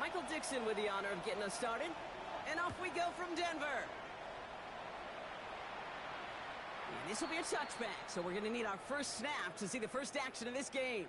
Michael Dixon with the honor of getting us started. And off we go from Denver. And this will be a touchback, so we're going to need our first snap to see the first action of this game.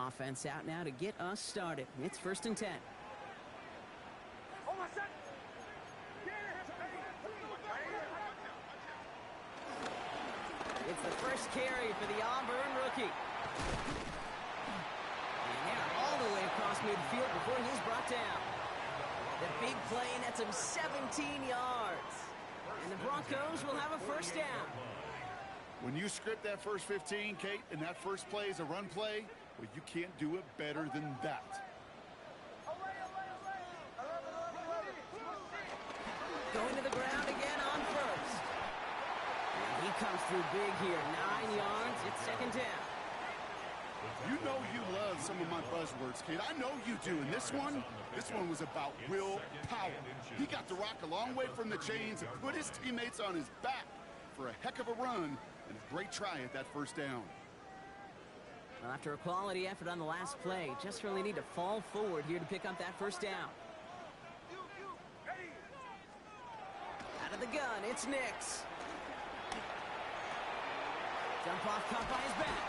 Offense out now to get us started. It's 1st and 10. It's the first carry for the Auburn rookie. And they're all the way across midfield before he's brought down. The big play nets him 17 yards. And the Broncos will have a first down. When you script that first 15, Kate, and that first play is a run play, well, you can't do it better than that. Going to the ground again on first. And he comes through big here. 9 yards. It's 2nd down. You know you love some of my buzzwords, Kate. I know you do. And this one was about Will Power. He got the rock a long way from the chains and put his teammates on his back for a heck of a run and a great try at that first down. Well, after a quality effort on the last play, just really need to fall forward here to pick up that first down. Out of the gun, it's Nix. Jump off caught by his back.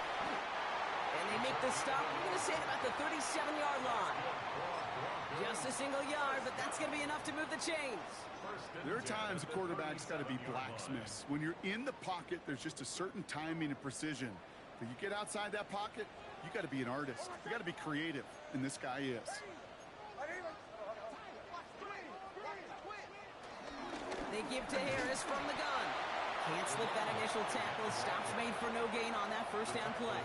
And they make the stop, we're going to say, at about the 37-yard line. Just a single yard, but that's going to be enough to move the chains. There are times a quarterback's got to be blacksmiths. When you're in the pocket, there's just a certain timing and precision. But you get outside that pocket, you got to be an artist. You got to be creative, and this guy is. They give to Harris from the gun. Can't slip that initial tackle. Stops made for no gain on that first down play.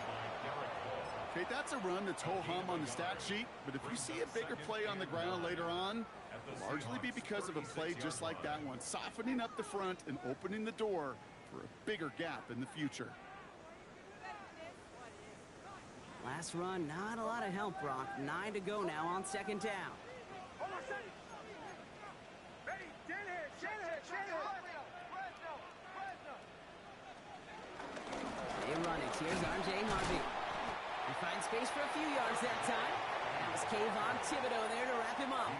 Okay, that's a run that's ho-hum on the stat sheet, but if you see a bigger play on the ground later on, it'll largely be because of a play just like that one, softening up the front and opening the door for a bigger gap in the future. Last run, not a lot of help, Brock. 9 to go now on 2nd down. They run it. Here's R.J. Harvey. He finds space for a few yards that time. That was Kayvon Thibodeau there to wrap him up.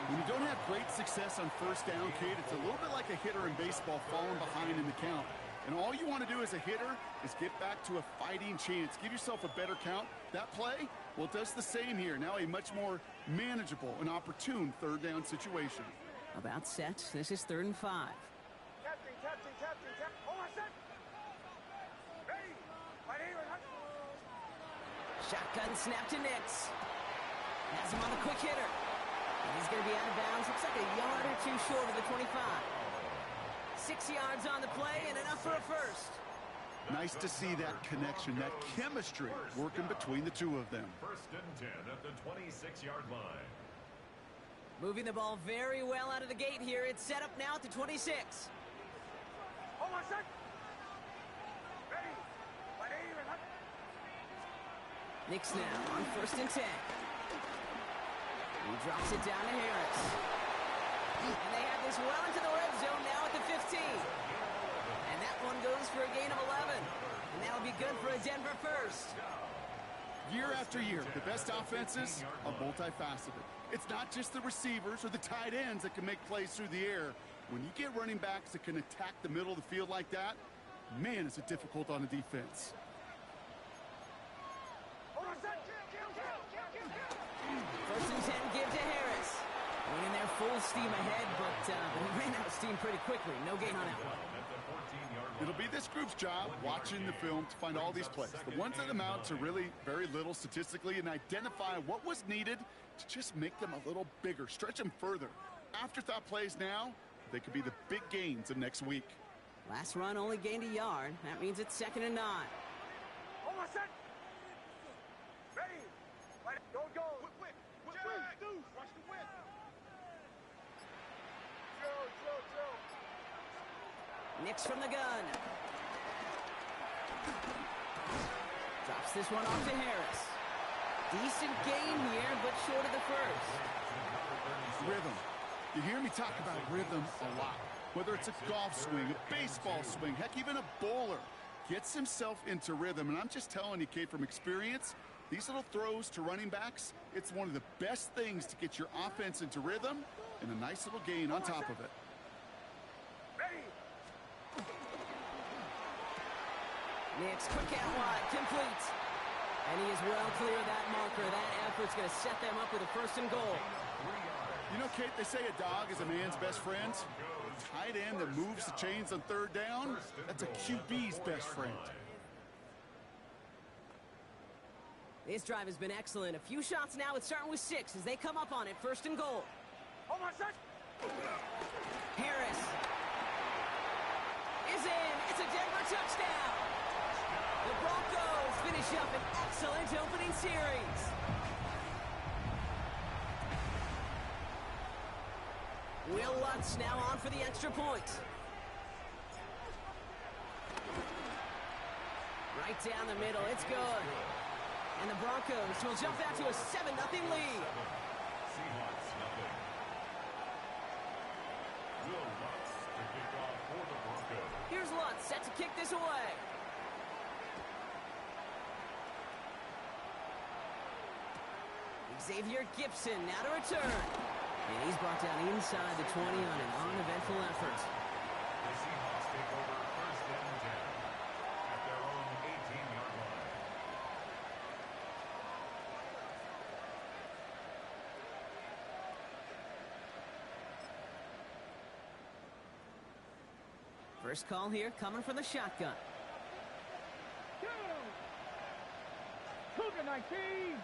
When you don't have great success on first down, Kate, it's a little bit like a hitter in baseball falling behind in the count. And all you want to do as a hitter is get back to a fighting chance. Give yourself a better count. That play, well, it does the same here. Now a much more manageable and opportune 3rd down situation. About set. This is 3rd and 5. Shotgun snap to Nix. Has him on a quick hitter. And he's going to be out of bounds. Looks like a yard or two short of the 25. 6 yards on the play and enough for a first. Nice to see that connection, that chemistry working between the two of them. 1st and 10 at the 26-yard line. Moving the ball very well out of the gate here. It's set up now at the 26. Nix now on 1st and 10. He drops it down to Harris. And they have this well into the red zone now at the 15. And that one goes for a gain of 11. And that'll be good for a Denver first. Year after year, the best offenses are multifaceted. It's not just the receivers or the tight ends that can make plays through the air. When you get running backs that can attack the middle of the field like that, man, is it difficult on a defense. First and 10, give to Harris. Went in there full steam ahead, but he ran out of steam pretty quickly. No gain on that one. It'll be this group's job watching the film to find all these plays, the ones that amount to really very little statistically, and identify what was needed to just make them a little bigger, stretch them further. Afterthought plays now, they could be the big gains of next week. Last run only gained a yard. That means it's 2nd and 9. Nix from the gun. Drops this one off to Harris. Decent gain here, but short of the first. Rhythm. You hear me talk about rhythm a lot. Whether it's a golf swing, a baseball swing, heck, even a bowler. Gets himself into rhythm, and I'm just telling you, Kate, from experience, these little throws to running backs, it's one of the best things to get your offense into rhythm and a nice little gain on top of it. Nix, quick out wide, complete. And he is well clear of that marker. That effort's going to set them up with a 1st and goal. You know, Kate, they say a dog is a man's best friend. A tight end that moves the chains on 3rd down, that's a QB's best friend. This drive has been excellent. A few shots now. It's starting with 6 as they come up on it. 1st and goal. Harris is in. It's a Denver touchdown. The Broncos finish up an excellent opening series. Will Lutz now on for the extra point. Right down the middle. It's good. And the Broncos will jump out to a 7-0 lead. Seahawks nothing. Will Lutz to kick off for the Broncos. Here's Lutz set to kick this away. Xavier Gipson now to return. And he's brought down inside the 20 on an uneventful effort. The Seahawks take over 1st and 10 at their own 18-yard line. First call here coming from the shotgun. Cougar 19.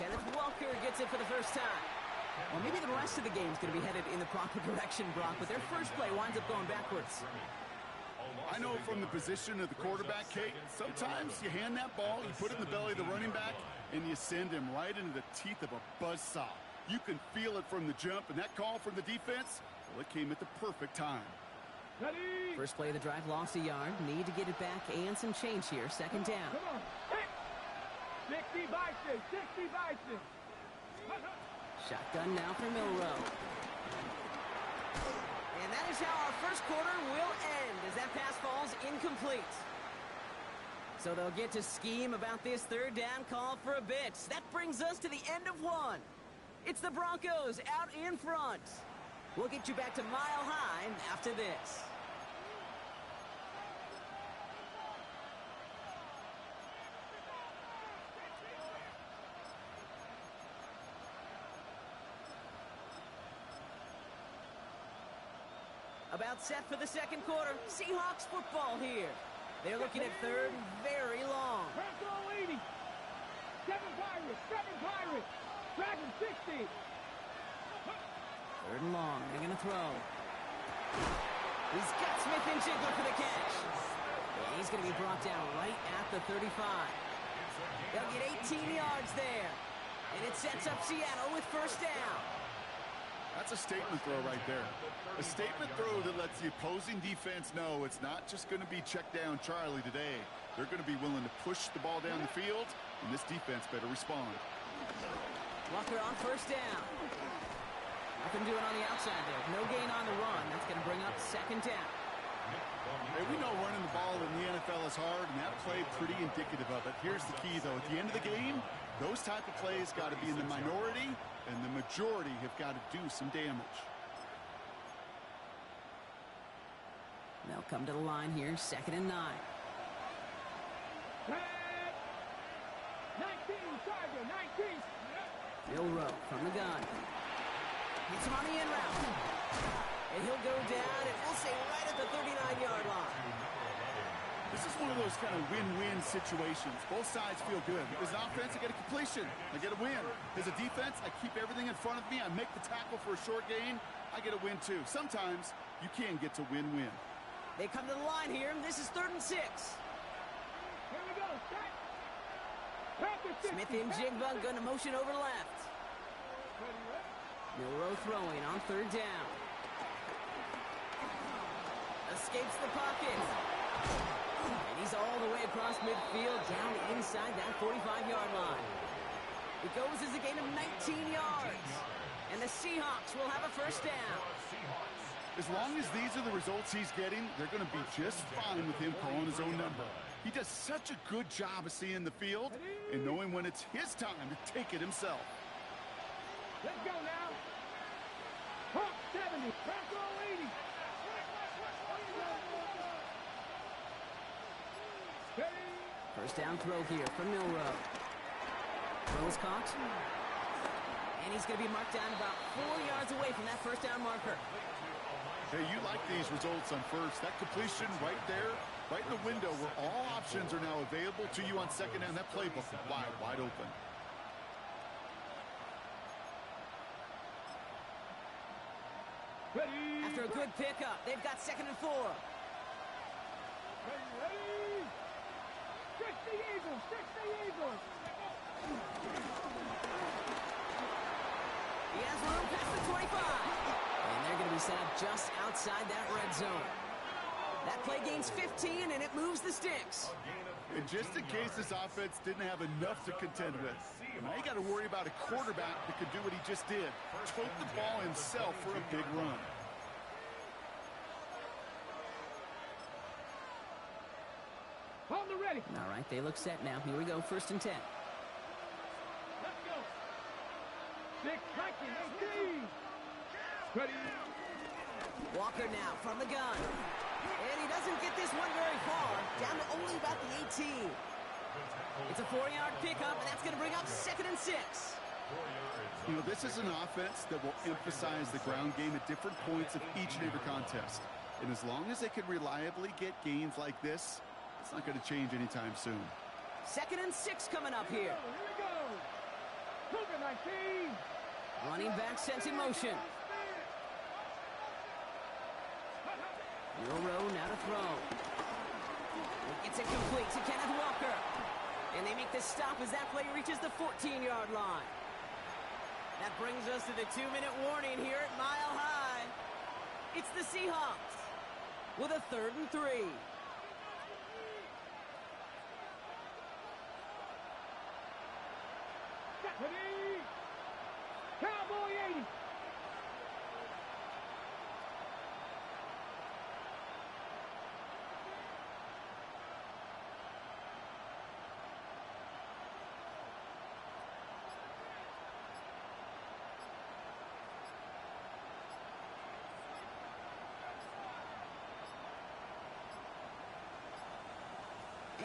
Kenneth Walker gets it for the first time. Well, maybe the rest of the game's going to be headed in the proper direction, Brock, but their first play winds up going backwards. I know from the position of the quarterback, Kate, sometimes you hand that ball, you put it in the belly of the running back, and you send him right into the teeth of a buzzsaw. You can feel it from the jump, and that call from the defense, well, it came at the perfect time. First play of the drive, lost a yard. Need to get it back and some change here. 2nd down. Come on. 60 Bison. 60 Bison. Shotgun now for Milrow. And that is how our first quarter will end as that pass falls incomplete. So they'll get to scheme about this 3rd down call for a bit. That brings us to the end of 1. It's the Broncos out in front. We'll get you back to Mile High after this. About set for the 2nd quarter. Seahawks football here. They're looking at 3rd and very long. Bronco 80. 7 Pirates. 7 Pirates. Dragon 60. 3rd and long. They're going to throw. He's got Smith and Jigba for the catch. And he's going to be brought down right at the 35. They'll get 18 yards there. And it sets up Seattle with 1st down. That's a statement throw right there. A statement throw that lets the opposing defense know it's not just going to be check down Charlie today. They're going to be willing to push the ball down the field, and this defense better respond. Walker on 1st down. Nothing doing on the outside there. No gain on the run. That's going to bring up 2nd down. Hey, we know running the ball in the NFL is hard, and that play pretty indicative of it. Here's the key, though. At the end of the game, those type of plays got to be in the minority, and the majority have got to do some damage. They'll come to the line here, 2nd and 9. 19 Tiger. 19. Milrow from the gun. Hits him on the in route. And he'll go down, and we'll say right at the 39-yard line. This is one of those kind of win-win situations. Both sides feel good. As an offense, I get a completion. I get a win. As a defense, I keep everything in front of me. I make the tackle for a short gain. I get a win, too. Sometimes you can get to win-win. They come to the line here, and this is 3rd and 6. Here we go. Smith and Jigba going to motion over left. Milroe throwing on third down. Escapes the pocket. And he's all the way across midfield, down inside that 45-yard line. It goes as a gain of 19 yards. And the Seahawks will have a first down. As long as these are the results he's getting, they're going to be just fine with him calling his own number. He does such a good job of seeing the field and knowing when it's his time to take it himself. Let's go now. Hawk 70. Back row 80. First down throw here from Milroe. Throw's caught. And he's going to be marked down about 4 yards away from that first down marker. Hey, you like these results on first. That completion right there, right in the window where all options are now available to you on second down. That playbook is wide open. Ready. After a good pickup, they've got 2nd and 4. Ready. Stretch the Eagles. Stretch the Eagles. He has room past the 25. And they're going to be set up just outside that red zone. That play gains 15, and it moves the sticks. And just in case this offense didn't have enough to contend with, now you got to worry about a quarterback that could do what he just did. Tote the ball himself for a big run. On the ready. All right, they look set now. Here we go, 1st and 10. Let's go. Big cracking. 18. Ready. Walker now from the gun. And he doesn't get this one very far. Down to only about the 18. It's a 4-yard pickup, and that's going to bring up 2nd and 6. You know, this is an offense that will emphasize the ground game at different points of each and every contest. And as long as they can reliably get gains like this, it's not going to change anytime soon. 2nd and 6 coming up here. Here we go. Cougar 19. Running back sent in motion. Milroe now to throw. It's incomplete to Kenneth Walker. And they make the stop as that play reaches the 14-yard line. That brings us to the 2-minute warning here at Mile High. It's the Seahawks with a 3rd and 3. Ready. Cowboy 80.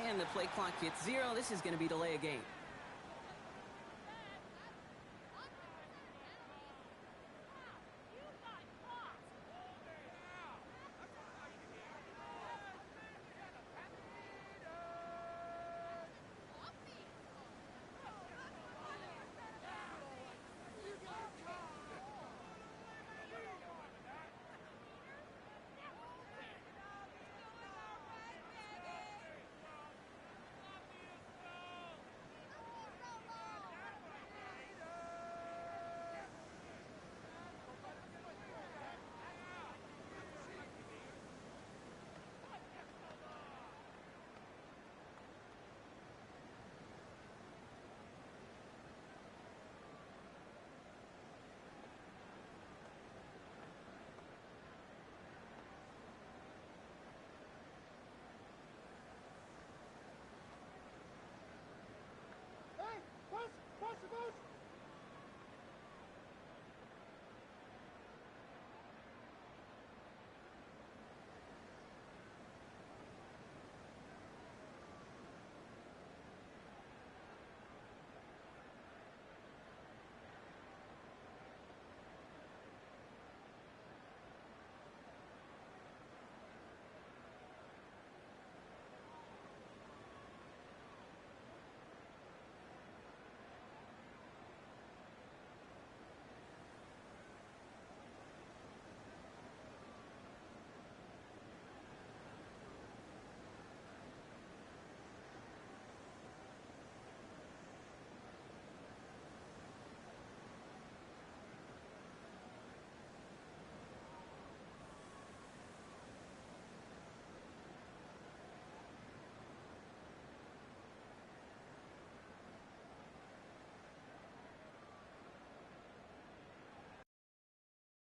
And the play clock hits 0. This is going to be delay a game.